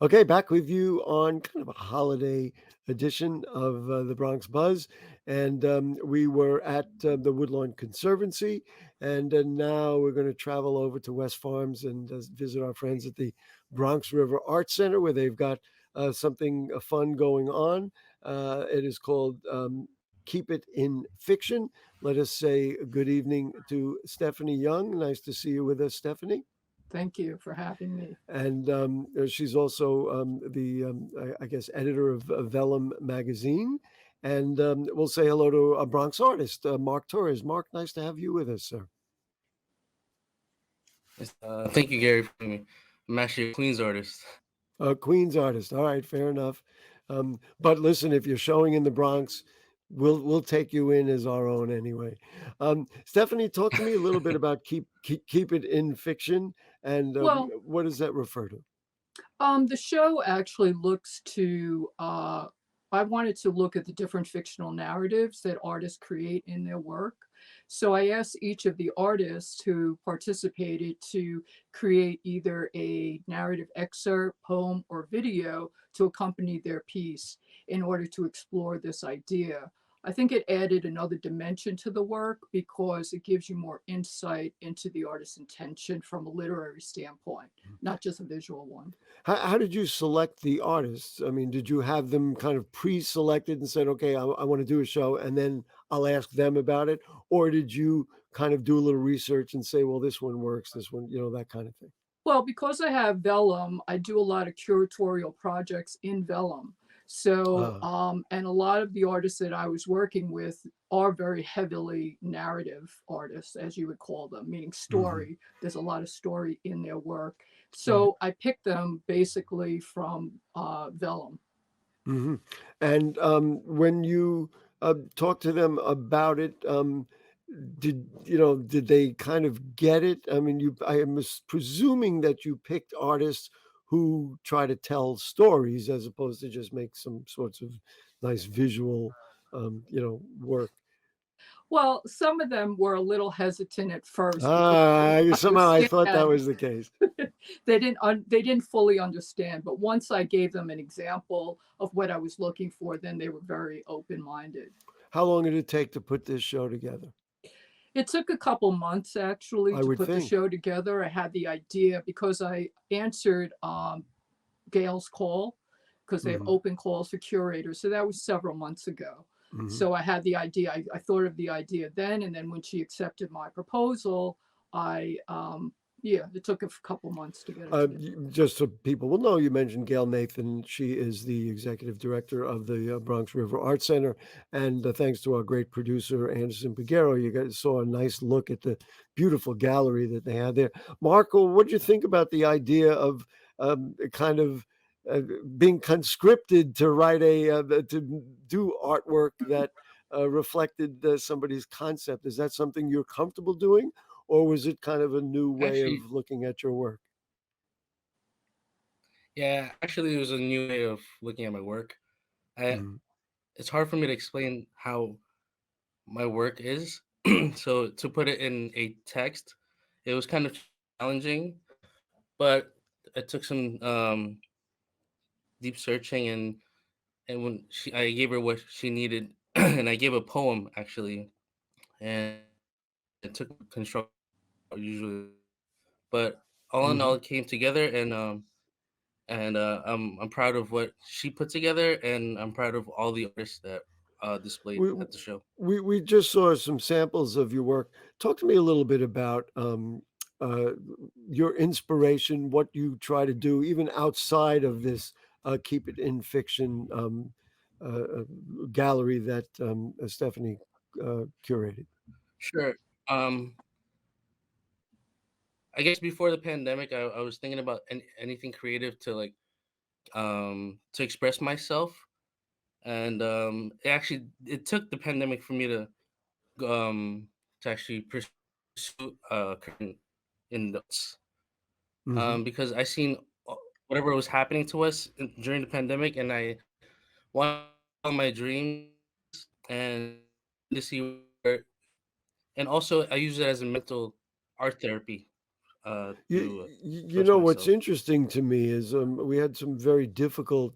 Okay, back with you on kind of a holiday edition of the Bronx Buzz. And we were at the Woodlawn Conservancy. And now we're going to travel over to West Farms and visit our friends at the Bronx River Arts Center, where they've got something fun going on. It is called Keep It in Fiction. Let us say good evening to Stephanie Young. Nice to see you with us, Stephanie. Thank you for having me. And she's also the, I guess, editor of Vellum magazine. And we'll say hello to a Bronx artist, Mark Torres. Mark, nice to have you with us, sir. Thank you, Gary, for having me. I'm actually a Queens artist. Queens artist. All right, fair enough. But listen, if you're showing in the Bronx, we'll take you in as our own anyway. Stephanie, talk to me a little bit about keep it in fiction, and Well, what does that refer to? the show actually looks to, I wanted to look at the different fictional narratives that artists create in their work. So I asked each of the artists who participated to create either a narrative excerpt, poem, or video to accompany their piece in order to explore this idea. I think it added another dimension to the work because it gives you more insight into the artist's intention from a literary standpoint, not just a visual one. How did you select the artists? I mean, did you have them kind of pre-selected and said, okay, I want to do a show and then I'll ask them about it? Or did you kind of do a little research and say, well, this one works, this one, that kind of thing? Well, because I have Vellum, I do a lot of curatorial projects in Vellum. So, Ah, and a lot of the artists that I was working with are very heavily narrative artists, as you would call them, meaning mhm, story. There's a lot of story in their work. right. So I picked them basically from Vellum. Hmm. And when you talk to them about it, did they kind of get it? I mean, I am presuming that you picked artists who try to tell stories as opposed to just make some sorts of nice visual, work. Well, some of them were a little hesitant at first because they Ah, didn't somehow I thought that understand. was the case. They didn't fully understand, but once I gave them an example of what I was looking for, then they were very open-minded. How long did it take to put this show together? It took a couple months actually I to would put the think. show together. I had the idea because I answered Gail's call because they have Hmm. open calls for curators. So that was several months ago. Hmm. So I had the idea. I thought of the idea then, and then when she accepted my proposal, I yeah, it took a couple months to get it together. Just so people will know, you mentioned Gail Nathan. She is the executive director of the Bronx River Arts Center. And thanks to our great producer, Anderson Peguero, you guys saw a nice look at the beautiful gallery that they had there. Marco, what did you think about the idea of kind of uh, being conscripted to write to do artwork that reflected somebody's concept? Is that something you're comfortable doing? Or was it kind of a new way Actually, of looking at your work? yeah, actually, it was a new way of looking at my work. I Mhm. It's hard for me to explain how my work is. So to put it in a text, it was kind of challenging, but it took some deep searching and when I gave her what she needed, and I gave a poem actually, and it took construction usually, but all in all, Mhm. it came together, and I'm proud of what she put together, and I'm proud of all the artists that displayed We at the show. we just saw some samples of your work. Talk to me a little bit about uh, your inspiration, what you try to do, even outside of this keep it in fiction uh, uh, gallery that Stephanie curated. Sure. Um, I guess before the pandemic, I was thinking about anything creative to to express myself, and it took the pandemic for me to actually pursue career in the arts, Hmm. because I seen whatever was happening to us during the pandemic, and I wanted to follow my dreams and to see where, and also I use it as a mental art therapy. You, to you express know what's myself. interesting to me is we had some very difficult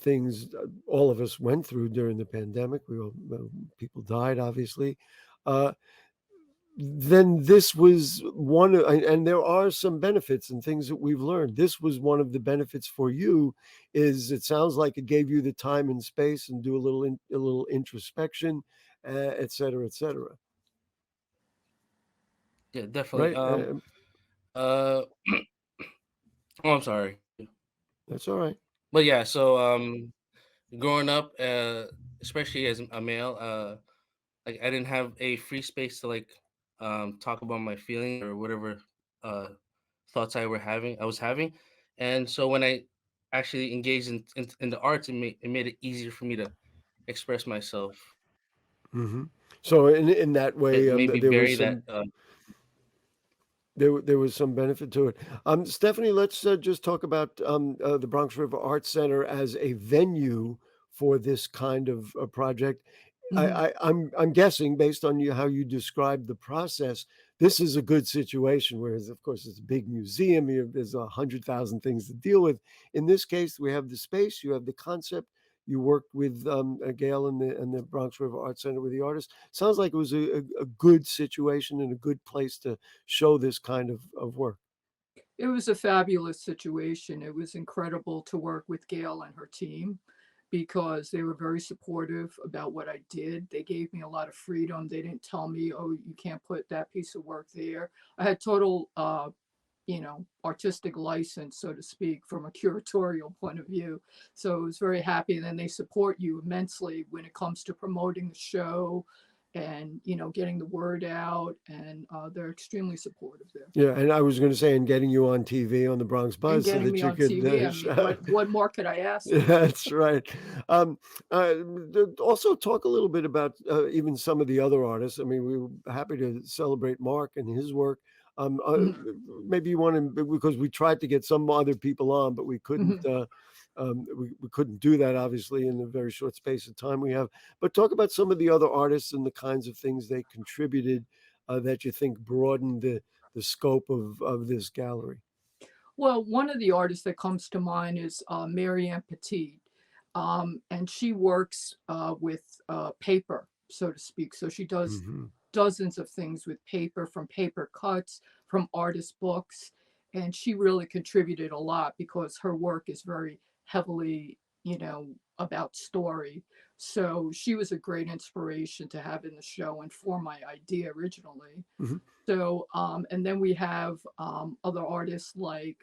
things all of us went through during the pandemic. We all people died, obviously. Uh, then this was and there are some benefits and things that we've learned. This was one of the benefits for you. Is it sounds like it gave you the time and space and do a little introspection, et cetera, et cetera. Yeah, definitely. Right? Uh, oh, I'm sorry. That's all right. But yeah, so growing up, especially as a male, like I didn't have a free space to like talk about my feelings or whatever uh thoughts I was having. And so when I actually engaged in the arts, it made it easier for me to express myself, Hmm. So in that way, maybe there was bury that. some there was some benefit to it. Stephanie, let's just talk about the Bronx River Arts Center as a venue for this kind of project. Mhm. I'm guessing based on how you described the process, this is a good situation. Whereas, of course, it's a big museum. There's 100,000 things to deal with. In this case, we have the space, you have the concept. You worked with Gail and the Bronx River Arts Center with the artists. Sounds like it was a good situation and a good place to show this kind of work. It was a fabulous situation. It was incredible to work with Gail and her team because they were very supportive about what I did. They gave me a lot of freedom. They didn't tell me, "Oh, you can't put that piece of work there." I had total artistic license, so to speak, from a curatorial point of view. So I was very happy. And then they support you immensely when it comes to promoting the show and, getting the word out. And they're extremely supportive there. Yeah, and I was going to say, and getting you on TV on the Bronx And Buzz so getting that me you on could. TV. I mean, what more could I ask for? That's right. Um, uh, Also, talk a little bit about even some of the other artists. I mean, we were happy to celebrate Mark and his work. Um, uh, Mhm, Maybe you want to, because we tried to get some other people on, but we couldn't. mhm. We couldn't do that, obviously, in the very short space of time we have. But talk about some of the other artists and the kinds of things they contributed that you think broadened the scope of this gallery. Well, one of the artists that comes to mind is Marianne Petit, and she works with paper, so to speak. So she does Hmm. dozens of things with paper, from paper cuts, from artist books, and she really contributed a lot because her work is very heavily, about story. So she was a great inspiration to have in the show and for my idea originally. Hmm. So, and then we have other artists like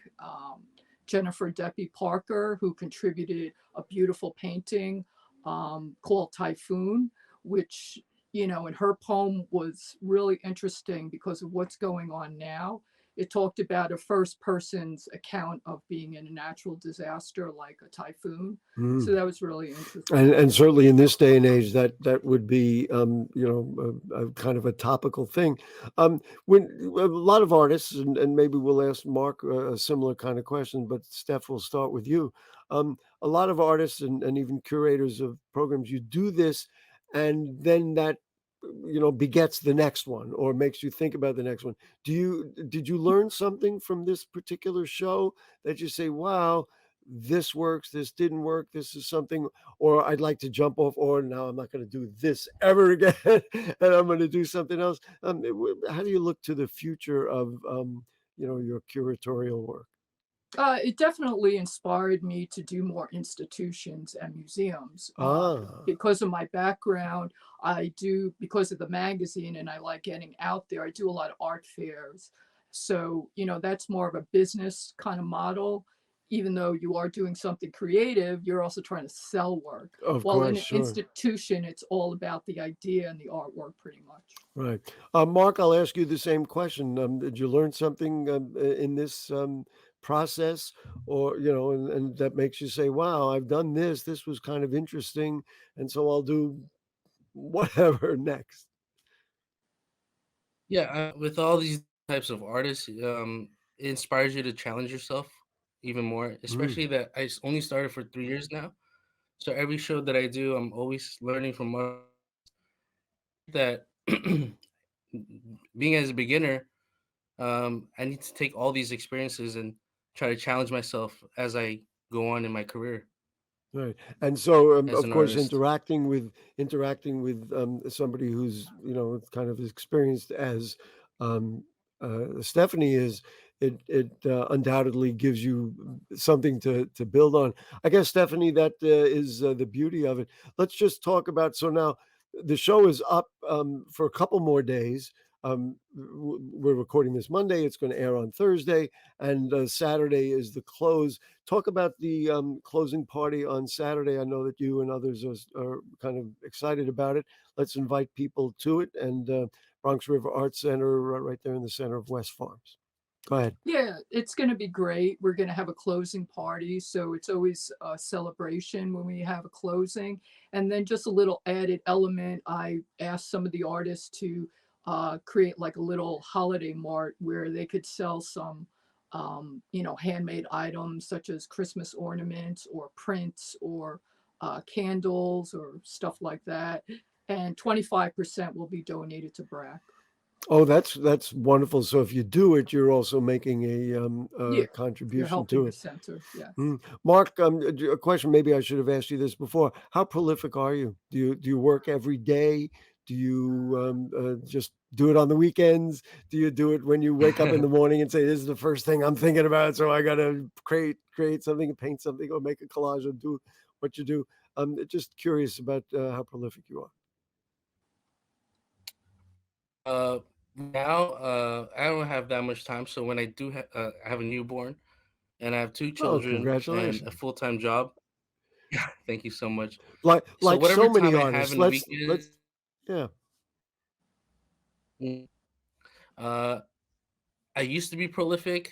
Jennifer Deppie Parker, who contributed a beautiful painting called Typhoon, which, and her poem was really interesting because of what's going on now. It talked about a first person's account of being in a natural disaster like a typhoon. So that was really interesting. And certainly in this day and age, that would be a kind of a topical thing. When a lot of artists, and maybe we'll ask Mark a similar kind of question, but Steph, will start with you. A lot of artists and even curators of programs, you do this, and then that begets the next one or makes you think about the next one. Did you learn something from this particular show that you say, wow, this works, this didn't work, this is something, or I'd like to jump off, or now I'm not going to do this ever again, and I'm going to do something else. How do you look to the future of your curatorial work? It definitely inspired me to do more institutions and museums. Ah. Because of my background, I do, because of the magazine, and I like getting out there, I do a lot of art fairs. So, that's more of a business kind of model. Even though you are doing something creative, you're also trying to sell work. Of While in course, an sure. institution, it's all about the idea and the artwork, pretty much. Right. Mark, I'll ask you the same question. Did you learn something in this process, or and that makes you say, "Wow, I've done this. This was kind of interesting, and so I'll do whatever next." Yeah, with all these types of artists, it inspires you to challenge yourself even more. Mm. Especially that only started for 3 years now, so every show that I do, I'm always learning from that. Being as a beginner, I need to take all these experiences and try to challenge myself as I go on in my career Right. And so, as of an course, artist. interacting with somebody who's kind of experienced as um, Stephanie is, it undoubtedly gives you something to build on. I guess, Stephanie, that is the beauty of it. Let's just talk about. So now the show is up for a couple more days. We're recording this Monday. It's going to air on Thursday, and Saturday is the close. Talk about the closing party on Saturday. I know that you and others are kind of excited about it. Let's invite people to it. And Bronx River Arts Center, right there in the center of West Farms. Go ahead. Yeah, it's going to be great. We're going to have a closing party. So it's always a celebration when we have a closing. And then just a little added element, I asked some of the artists to create like a little holiday mart where they could sell some, handmade items such as Christmas ornaments or prints or candles or stuff like that. And 25% will be donated to BRAC. Oh, that's wonderful. So if you do it, you're also making Yeah, a you're contribution helping to the it. center. Yes. Mark, a question. Maybe I should have asked you this before. How prolific are you? Do you work every day? Do you just do it on the weekends? Do you do it when you wake up in the morning and say, "This is the first thing I'm thinking about, so I got to create something, paint something, or make a collage, or do what you do"? Just curious about how prolific you are. Uh, Now, I don't have that much time. So when I do, I have a newborn and I have two Oh, children and a congratulations! full time job. Thank you so much. So Like whatever so many time I have artists. in the Let's weekends, yeah. mm, uh, I used to be prolific,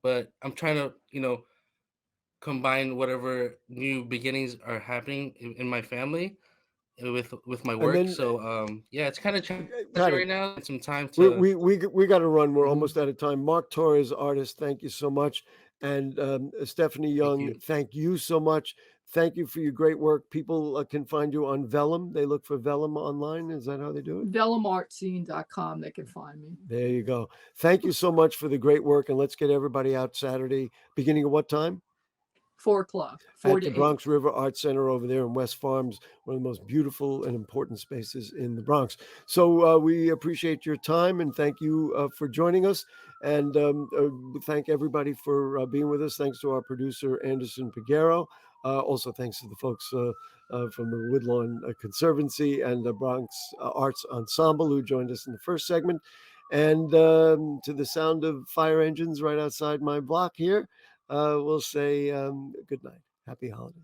but I'm trying to, combine whatever new beginnings are happening in my family with my And work. then So yeah, it's kind of got challenging it. right now. And some time We to. we we got to run. We're Mhm. almost out of time. Mark Torres, artist, thank you so much, and Stephanie Thank Young, you. thank you so much. Thank you for your great work. People can find you on Vellum. They look for Vellum online. Is that how they do it? VelumartScene.com, they can find me. There you go. Thank you so much for the great work, and let's get everybody out Saturday. Beginning of what time? 4 o'clock, 4 At the to 8. Bronx River Arts Center over there in West Farms, one of the most beautiful and important spaces in the Bronx. So we appreciate your time and thank you for joining us. And thank everybody for being with us. Thanks to our producer, Anderson Peguero. Also, thanks to the folks from the Woodlawn Conservancy and the Bronx Arts Ensemble who joined us in the first segment. And to the sound of fire engines right outside my block here, we'll say good night. Happy holidays.